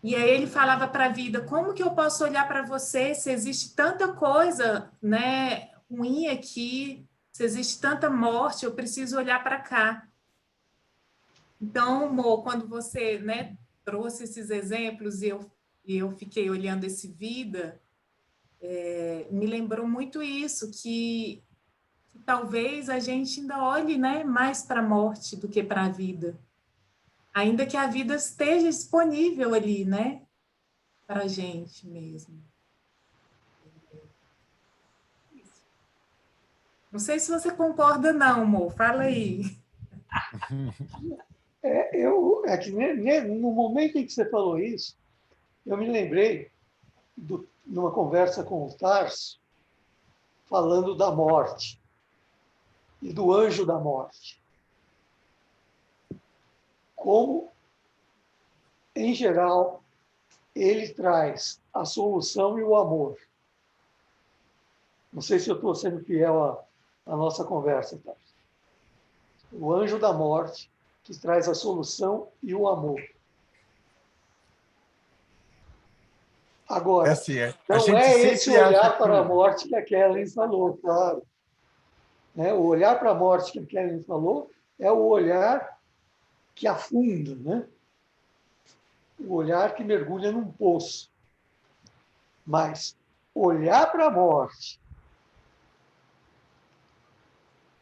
E aí ele falava para a vida, como que eu posso olhar para você se existe tanta coisa, né, ruim aqui, se existe tanta morte, eu preciso olhar para cá. Então, Mo, quando você, né, trouxe esses exemplos e eu fiquei olhando esse vida, me lembrou muito isso, que talvez a gente ainda olhe, né, mais para a morte do que para a vida. Ainda que a vida esteja disponível ali, né, para a gente mesmo. Não sei se você concorda, não, amor. Fala aí. É que no momento em que você falou isso, eu me lembrei numa conversa com o Tarso, falando da morte e do anjo da morte. Como, em geral, ele traz a solução e o amor. Não sei se eu estou sendo fiel à nossa conversa, Tarso. O anjo da morte, que traz a solução e o amor. Agora, não é esse olhar para a morte que a Kellen falou, claro. Né? O olhar para a morte que a Kellen falou é o olhar que afunda, né? O olhar que mergulha num poço. Mas olhar para a morte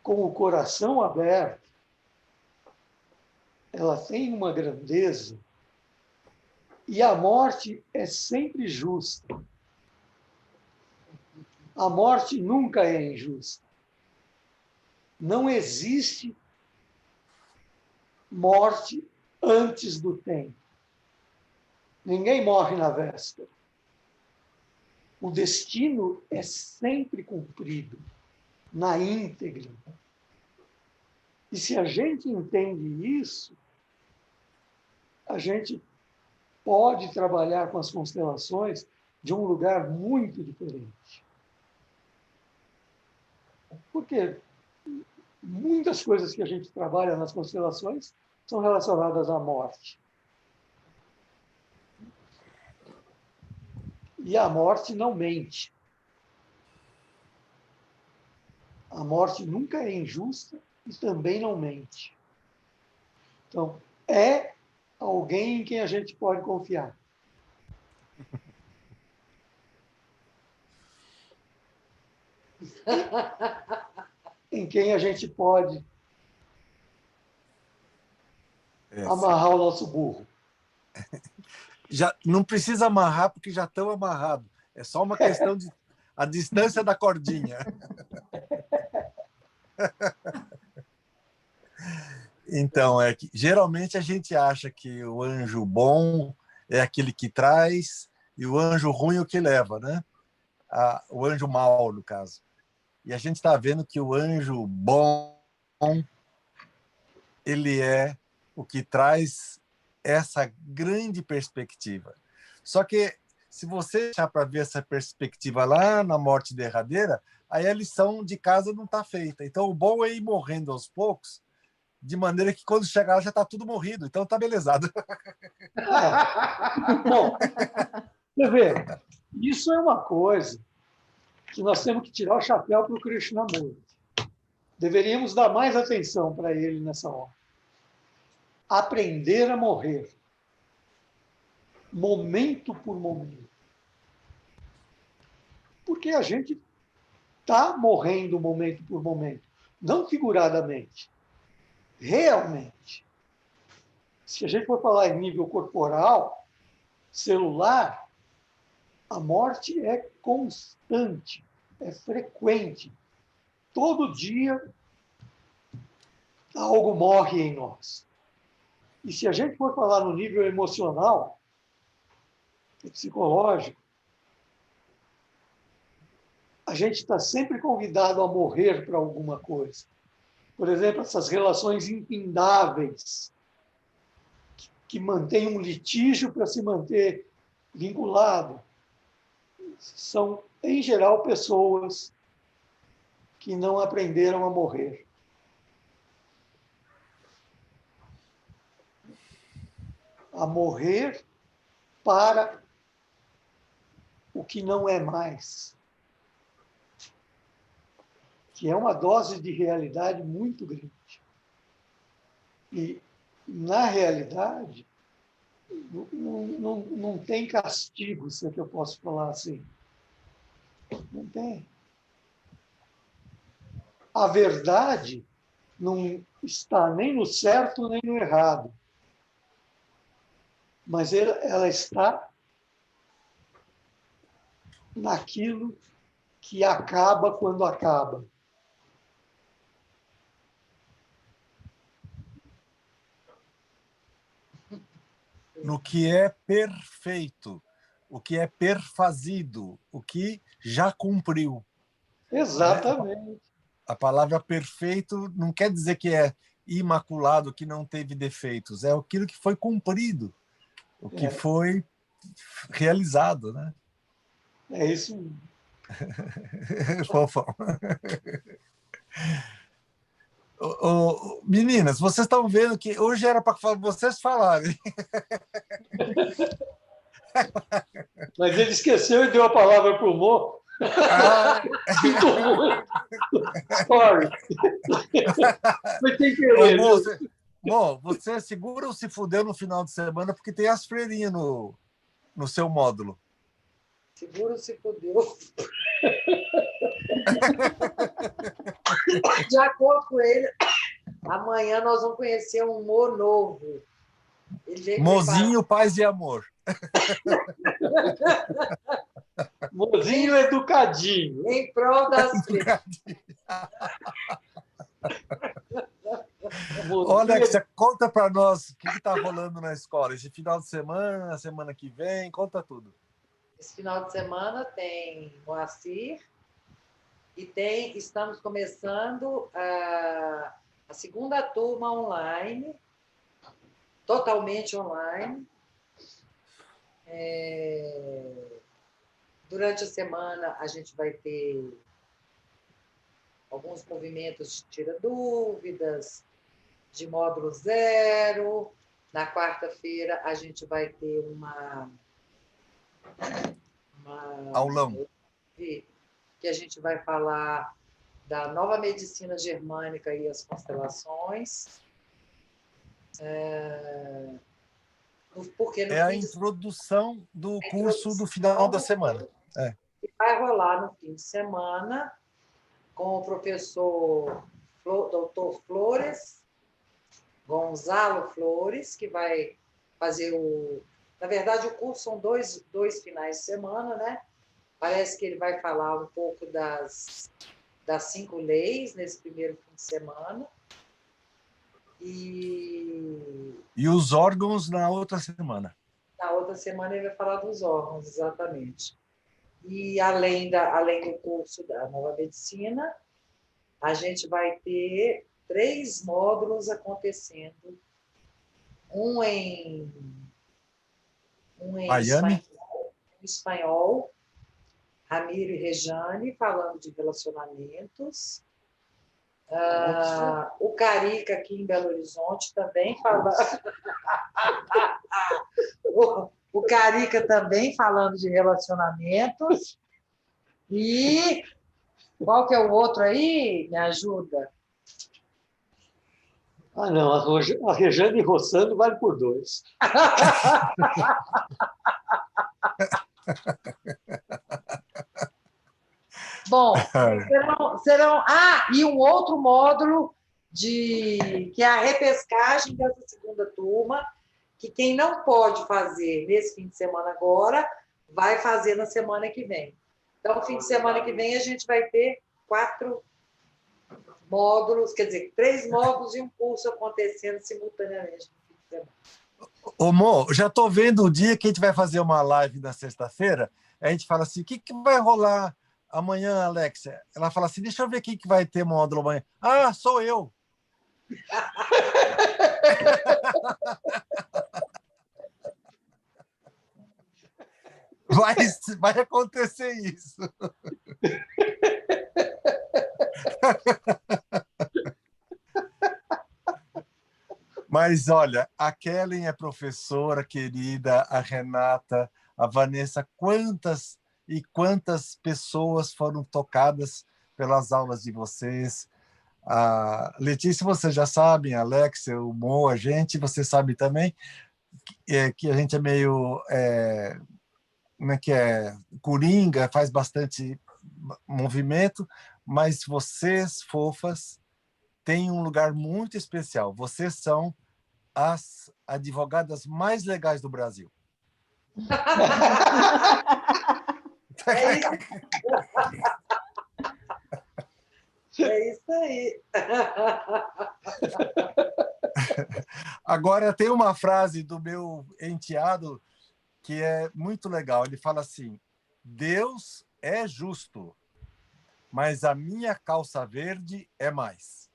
com o coração aberto, ela tem uma grandeza. E a morte é sempre justa. A morte nunca é injusta. Não existe morte antes do tempo. Ninguém morre na véspera. O destino é sempre cumprido, na íntegra. E se a gente entende isso, a gente pode trabalhar com as constelações de um lugar muito diferente. Porque muitas coisas que a gente trabalha nas constelações são relacionadas à morte. E a morte não mente. A morte nunca é injusta e também não mente. Então, é alguém em quem a gente pode confiar. Em quem a gente pode amarrar o nosso burro. Já não precisa amarrar, porque já estão amarrados. É só uma questão de a distância da cordinha. Então, é que geralmente a gente acha que o anjo bom é aquele que traz e o anjo ruim é o que leva, né? O anjo mau, no caso. E a gente está vendo que o anjo bom, ele é o que traz essa grande perspectiva. Só que, se você deixar para ver essa perspectiva lá na morte derradeira, aí a lição de casa não está feita. Então, o bom é ir morrendo aos poucos, de maneira que quando chegar lá já está tudo morrido. Então, está belezado. Bom, você vê, isso é uma coisa que nós temos que tirar o chapéu para o Krishnamurti. Deveríamos dar mais atenção para ele nessa hora. Aprender a morrer. Momento por momento. Porque a gente está morrendo momento por momento. Não figuradamente. Realmente. Se a gente for falar em nível corporal, celular, a morte é constante, é frequente. Todo dia algo morre em nós. E se a gente for falar no nível emocional, psicológico, a gente está sempre convidado a morrer para alguma coisa. Por exemplo, essas relações infindáveis, que mantêm um litígio para se manter vinculado, são, em geral, pessoas que não aprenderam a morrer. A morrer para o que não é mais. Que é uma dose de realidade muito grande. E, na realidade, não tem castigo, se é que eu posso falar assim. Não tem. A verdade não está nem no certo nem no errado. Mas ela está naquilo que acaba quando acaba. no que é perfeito, o que é perfazido, o que já cumpriu. Exatamente. A palavra perfeito não quer dizer que é imaculado, que não teve defeitos. É aquilo que foi cumprido, o que foi realizado, né? É isso. Fofão. Meninas, vocês estão vendo que hoje era para vocês falarem. Mas ele esqueceu e deu a palavra para o Mo. Sinto muito. Sorry. Foi sem querer. Bom, você segura ou se fudeu no final de semana porque tem as freirinhas no seu módulo. Seguro se fudeu. De acordo com ele, amanhã nós vamos conhecer um Mo novo. Mozinho, paz e amor. Mozinho educadinho. Em prol das Olha, Alexia, conta para nós o que está rolando na escola. Esse final de semana, a semana que vem, conta tudo. Esse final de semana tem Moacir e estamos começando a segunda turma online, totalmente online. Durante a semana a gente vai ter alguns movimentos de tira dúvidas, de módulo 0. Na quarta-feira a gente vai ter uma aulão que a gente vai falar da nova medicina germânica e as constelações. É a introdução do curso do final da semana. Que vai rolar no fim de semana com o professor Dr. Flores, Gonzalo Flores, que vai fazer Na verdade, o curso são dois finais de semana, né? Parece que ele vai falar um pouco das 5 leis nesse primeiro fim de semana. E os órgãos na outra semana. Na outra semana ele vai falar dos órgãos, exatamente. E além do curso da nova medicina, a gente vai ter 3 módulos acontecendo. Um em espanhol, Ramiro e Rejane, falando de relacionamentos. O Carica, aqui em Belo Horizonte, também falando. O Carica também falando de relacionamentos. E qual que é o outro aí? Me ajuda. Não, a Rejane roçando vale por 2. Bom, serão... e um outro módulo que é a repescagem dessa segunda turma, que quem não pode fazer nesse fim de semana agora, vai fazer na semana que vem. Então, no fim de semana que vem, a gente vai ter 4 módulos, quer dizer, 3 módulos e um curso acontecendo simultaneamente no fim de semana. Ô, Mo, já estou vendo o dia que a gente vai fazer uma live na sexta-feira, a gente fala assim, o que vai rolar amanhã, Alexia? Ela fala assim, deixa eu ver aqui que vai ter módulo amanhã. Ah, sou eu! Vai acontecer isso. Mas, olha, a Kellen é professora querida, a Renata, a Vanessa, quantas e quantas pessoas foram tocadas pelas aulas de vocês. A Letícia, vocês já sabem, a Alexia, o Mo, a gente, você sabe também que a gente é meio... como é que é? Coringa, faz bastante movimento, mas vocês, fofas, têm um lugar muito especial. Vocês são as advogadas mais legais do Brasil. É isso aí. Agora, tem uma frase do meu enteado que é muito legal. Ele fala assim: Deus é justo, mas a minha calça verde é mais.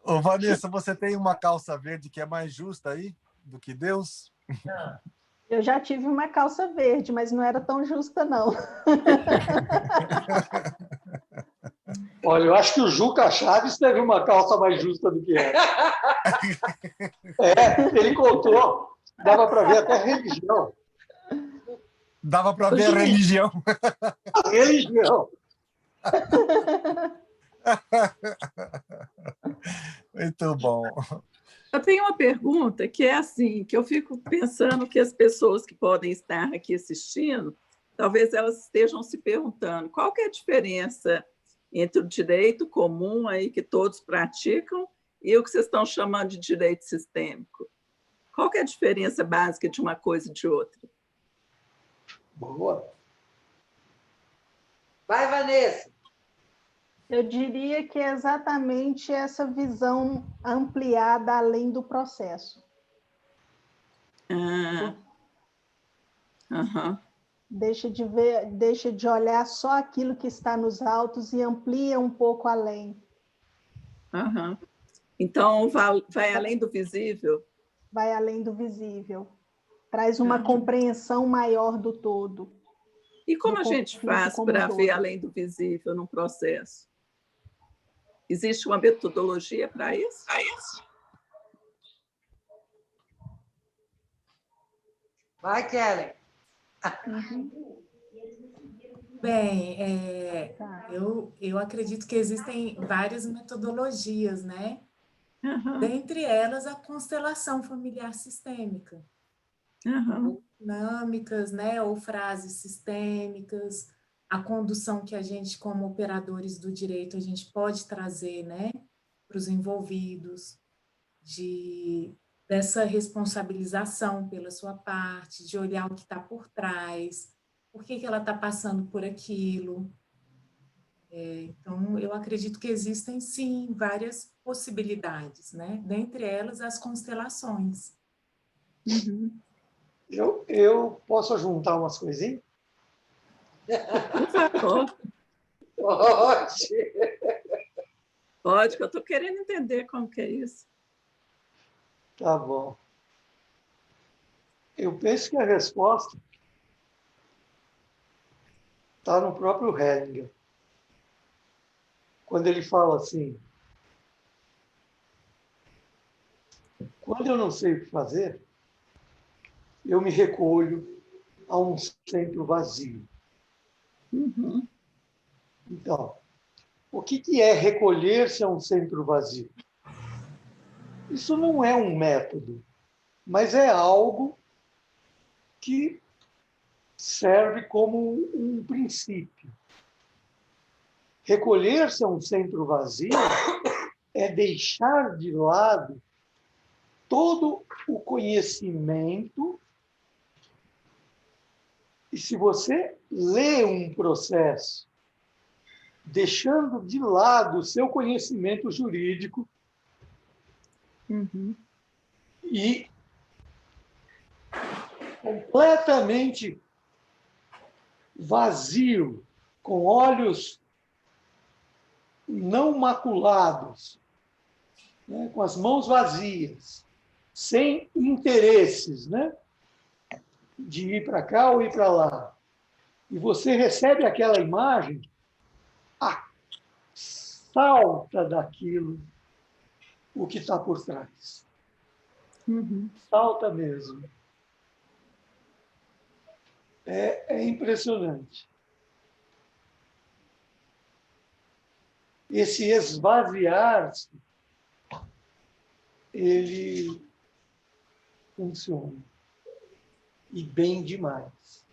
Ô, Vanessa, você tem uma calça verde que é mais justa aí do que Deus? Eu já tive uma calça verde, mas não era tão justa, não. Olha, eu acho que o Juca Chaves teve uma calça mais justa do que essa. Ele contou. Dava para ver até a religião. Dava para ver a religião. A religião. Muito bom. Eu tenho uma pergunta que é assim, que eu fico pensando que as pessoas que podem estar aqui assistindo, talvez elas estejam se perguntando qual que é a diferença entre o direito comum aí que todos praticam e o que vocês estão chamando de direito sistêmico. Qual que é a diferença básica de uma coisa e de outra? Boa. Vai, Vanessa. Eu diria que é exatamente essa visão ampliada além do processo. Deixa de olhar só aquilo que está nos autos e amplia um pouco além. Então, vai além do visível? Vai além do visível. Traz uma compreensão maior do todo. E como a gente faz para ver além do visível num processo? Existe uma metodologia para isso? Vai, Kellen. Bem, eu acredito que existem várias metodologias, né? Dentre elas, a constelação familiar sistêmica. Ou dinâmicas, né? Ou frases sistêmicas, a condução que a gente, como operadores do direito, a gente pode trazer, né? Para os envolvidos, dessa responsabilização pela sua parte, de olhar o que está por trás, por que ela está passando por aquilo. Então, eu acredito que existem, sim, várias possibilidades, né? Dentre elas, as constelações. Eu posso juntar umas coisinhas? Por favor. Pode, que eu estou querendo entender como que é isso. Tá bom. Eu penso que a resposta está no próprio Hellinger. Quando ele fala assim, quando eu não sei o que fazer, eu me recolho a um centro vazio. Então, o que é recolher-se a um centro vazio? Isso não é um método, mas é algo que serve como um princípio. Recolher-se a um centro vazio é deixar de lado todo o conhecimento. E se você lê um processo deixando de lado o seu conhecimento jurídico e completamente vazio, com olhos não maculados, né, com as mãos vazias, sem interesses, né, de ir para cá ou ir para lá, e você recebe aquela imagem, salta daquilo o que está por trás. Salta mesmo. É impressionante. Esse esvaziar-se, ele funciona. E bem demais.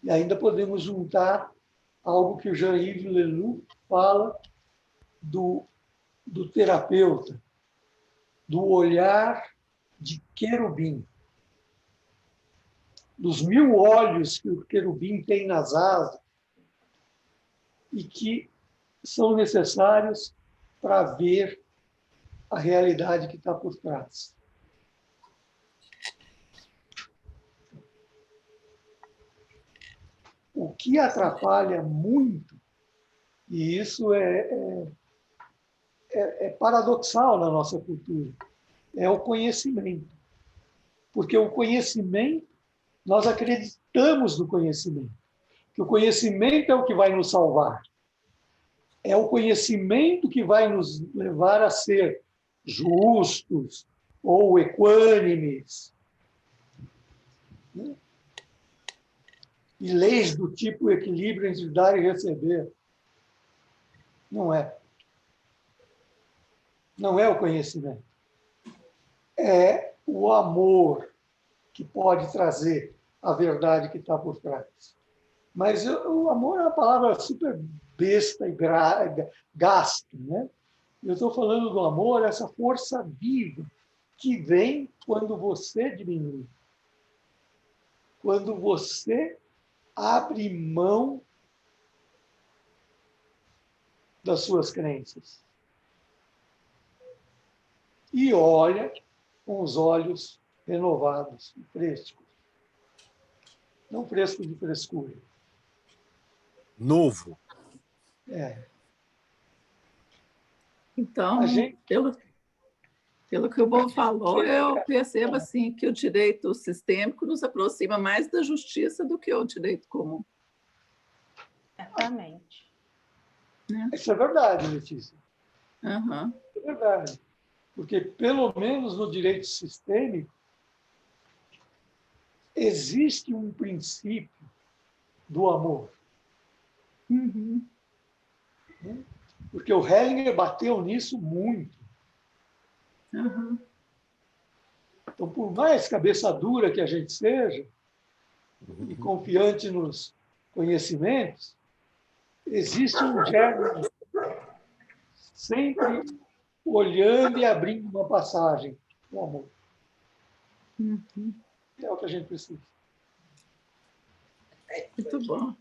E ainda podemos juntar algo que o Jean-Yves Leloup fala do terapeuta, do olhar de querubim. dos 1000 olhos que o querubim tem nas asas e que são necessários para ver a realidade que está por trás. O que atrapalha muito, e isso é paradoxal na nossa cultura, é o conhecimento. Porque o conhecimento, nós acreditamos no conhecimento, que o conhecimento é o que vai nos salvar. É o conhecimento que vai nos levar a ser justos ou equânimes. E leis do tipo equilíbrio entre dar e receber. Não é. Não é o conhecimento. É o amor que pode trazer a verdade que está por trás. Mas o amor é uma palavra super besta e gasta, né? Eu estou falando do amor, essa força viva que vem quando você diminui. Quando você abre mão das suas crenças e olha com os olhos renovados e frescos. Não fresco de frescura. Novo. Então, gente... pelo que o Bo falou, eu percebo assim, que o direito sistêmico nos aproxima mais da justiça do que o direito comum. Certamente. Isso é verdade, Letícia. Uhum. É verdade. Porque, pelo menos no direito sistêmico, existe um princípio do amor. Uhum. Porque o Hellinger bateu nisso muito. Uhum. Então, por mais cabeça dura que a gente seja, e confiante nos conhecimentos, existe um germe sempre olhando e abrindo uma passagem do amor. Uhum. É o que a gente precisa. Muito bom.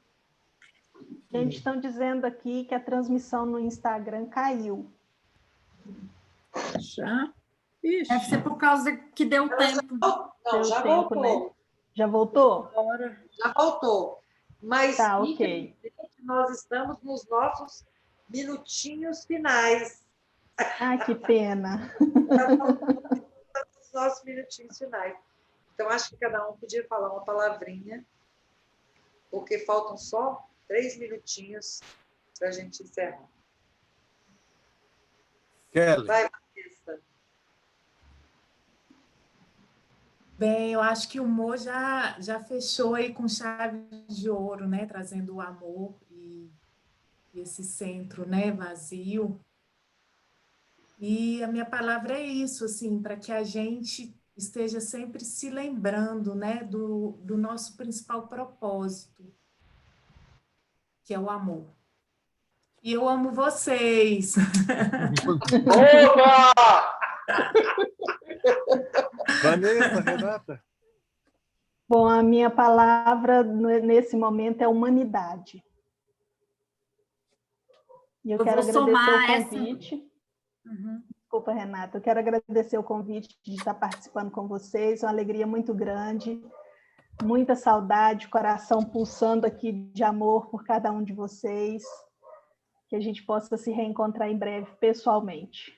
Gente, estão dizendo aqui que a transmissão no Instagram caiu. Já? Ixi. Deve ser por causa que deu tempo. Não, já tempo, voltou. né? Já voltou? Já voltou. Mas, Tá, ok. nós estamos nos nossos minutinhos finais. Ah, que pena. Nos nossos minutinhos finais. Então, acho que cada um podia falar uma palavrinha, porque faltam só 3 minutinhos para a gente encerrar. Kelly. Vai, Vanessa. Bem, eu acho que o Mo já fechou aí com chave de ouro, né? Trazendo o amor e esse centro, né? Vazio. E a minha palavra é isso, assim, para que a gente esteja sempre se lembrando, né? Do nosso principal propósito, que é o amor. E eu amo vocês. Opa! Vanessa, Renata? Bom, a minha palavra nesse momento é humanidade. E eu quero agradecer o convite. Uhum. Desculpa, Renata. Eu quero agradecer o convite de estar participando com vocês. É uma alegria muito grande. Muita saudade, coração pulsando aqui de amor por cada um de vocês. Que a gente possa se reencontrar em breve pessoalmente.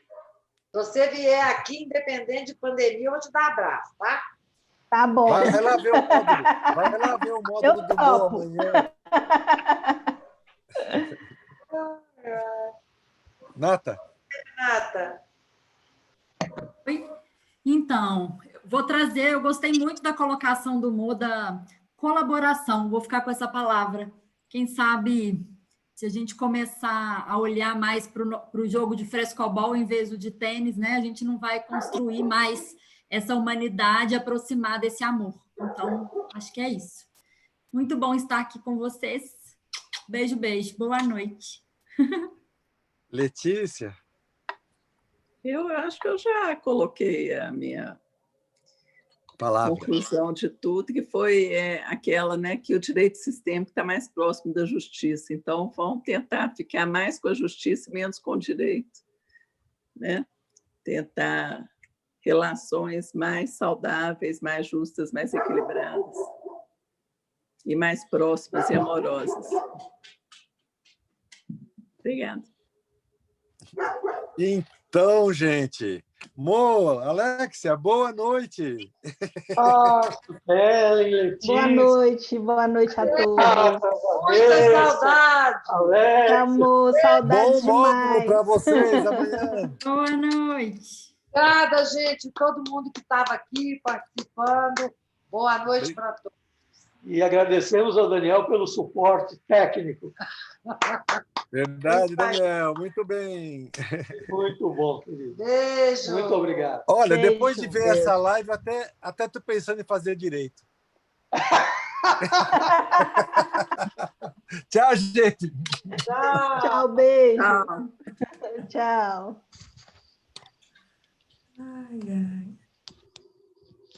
Se você vier aqui, independente de pandemia, eu vou te dar abraço, tá? Tá bom. Vai lá ver o módulo. Vai lá ver o módulo do Boa amanhã. Nata? Renata. Oi? Então, vou trazer, eu gostei muito da colocação do Mo, da colaboração, vou ficar com essa palavra. Quem sabe, se a gente começar a olhar mais para o jogo de frescobol em vez do de tênis, né, a gente não vai construir mais essa humanidade, aproximar desse amor. Então, acho que é isso. Muito bom estar aqui com vocês. Beijo, beijo. Boa noite. Letícia? Eu acho que eu já coloquei a minha palavra. conclusão de tudo, que foi aquela, né, que o direito sistêmico está mais próximo da justiça. Então, vamos tentar ficar mais com a justiça e menos com o direito, né? Tentar relações mais saudáveis, mais justas, mais equilibradas e mais próximas e amorosas. Obrigada. Então, gente, Mo, Alexia, boa noite. Sueli, Letícia. Boa noite a todos. Muita saudade. Alex. Amor, saudade Bom módulo demais. para vocês amanhã. Boa noite. Obrigada, gente, todo mundo que estava aqui participando. Boa noite para todos. E agradecemos ao Daniel pelo suporte técnico. Verdade, Daniel, muito bem. Muito bom, querido. Beijo. Muito obrigado. Olha, Beijo, depois de ver essa live, até tô pensando em fazer direito. Tchau, gente. Tchau. Tchau, beijo. Tchau. Tchau.